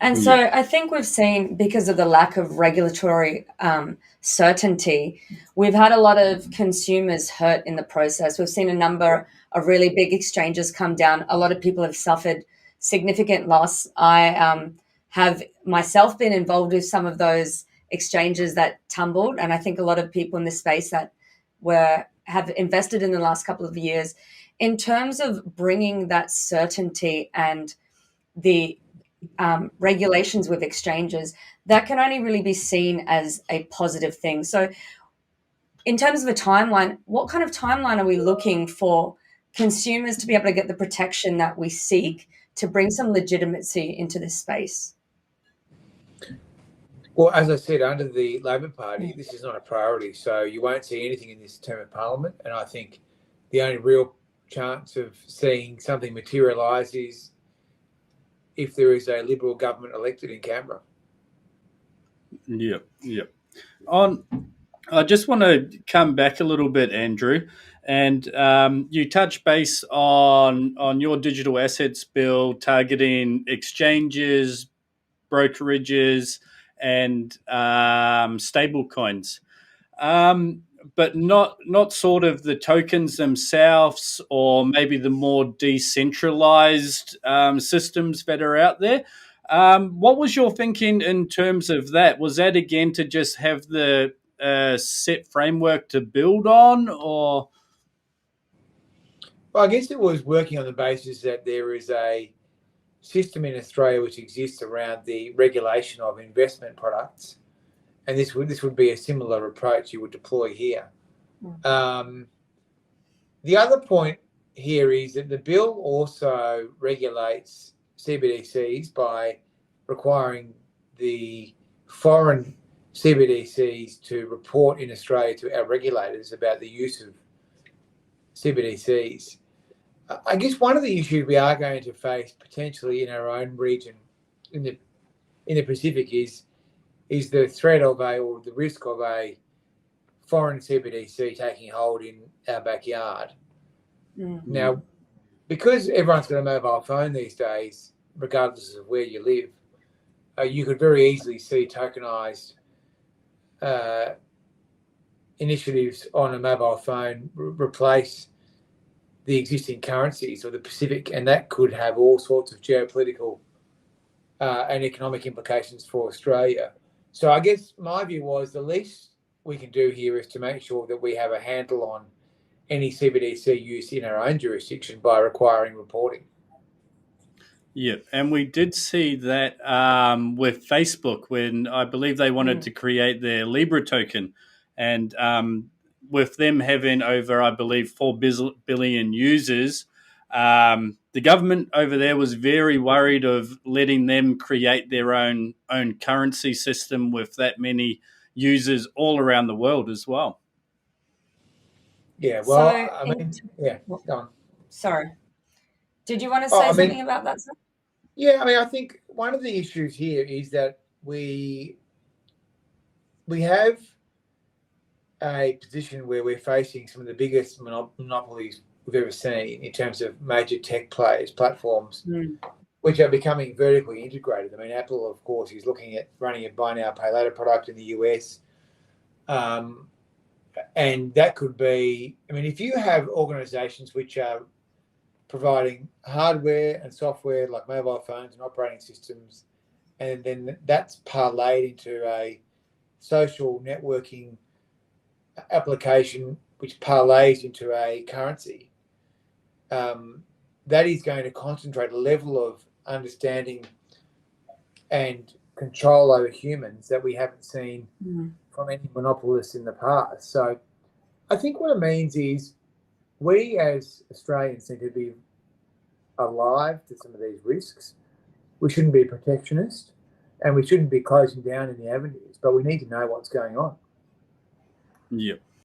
And so Yeah. I think we've seen, because of the lack of regulatory certainty, we've had a lot of consumers hurt in the process. We've seen a number of really big exchanges come down. A lot of people have suffered significant loss. I have myself been involved with some of those exchanges that tumbled, and I think a lot of people in this space that have invested in the last couple of years. In terms of bringing that certainty and the regulations with exchanges, that can only really be seen as a positive thing. So, in terms of a timeline, what kind of timeline are we looking for consumers to be able to get the protection that we seek to bring some legitimacy into this space? Well, as I said, under the Labor Party, this is not a priority. So you won't see anything in this term of Parliament. And I think the only real chance of seeing something materialise is if there is a Liberal government elected in Canberra. Yep. I just want to come back a little bit, Andrew, and you touch base on your digital assets bill targeting exchanges, brokerages, and stable coins, but not sort of the tokens themselves, or maybe the more decentralized systems that are out there. What was your thinking in terms of that? Was that again to just have the set framework to build on, or? Well, I guess it was working on the basis that there is a system in Australia which exists around the regulation of investment products, and this would be a similar approach you would deploy here. The other point here is that the bill also regulates CBDCs by requiring the foreign CBDCs to report in Australia to our regulators about the use of CBDCs. I guess one of the issues we are going to face potentially in our own region in the Pacific is the threat of or the risk of a foreign CBDC taking hold in our backyard. Mm-hmm. Now, because everyone's got a mobile phone these days, regardless of where you live, you could very easily see tokenized initiatives on a mobile phone replace the existing currencies of the Pacific, and that could have all sorts of geopolitical and economic implications for Australia. So I guess my view was the least we can do here is to make sure that we have a handle on any CBDC use in our own jurisdiction by requiring reporting. Yeah, and we did see that with Facebook when I believe they wanted to create their Libra token, and with them having over, I believe, 4 billion users, the government over there was very worried of letting them create their own currency system with that many users all around the world as well. Yeah, well, go on. Sorry. Did you want to say something about that, sir? Yeah, I think one of the issues here is that we have a position where we're facing some of the biggest monopolies we've ever seen in terms of major tech players, platforms, which are becoming vertically integrated. Apple, of course, is looking at running a buy now, pay later product in the US. And that could be, if you have organizations which are providing hardware and software like mobile phones and operating systems, and then that's parlayed into a social networking application which parlays into a currency, that is going to concentrate a level of understanding and control over humans that we haven't seen from any monopolists in the past. So I think what it means is we as Australians need to be alive to some of these risks. We shouldn't be protectionist, and we shouldn't be closing down any avenues, but we need to know what's going on. Yep.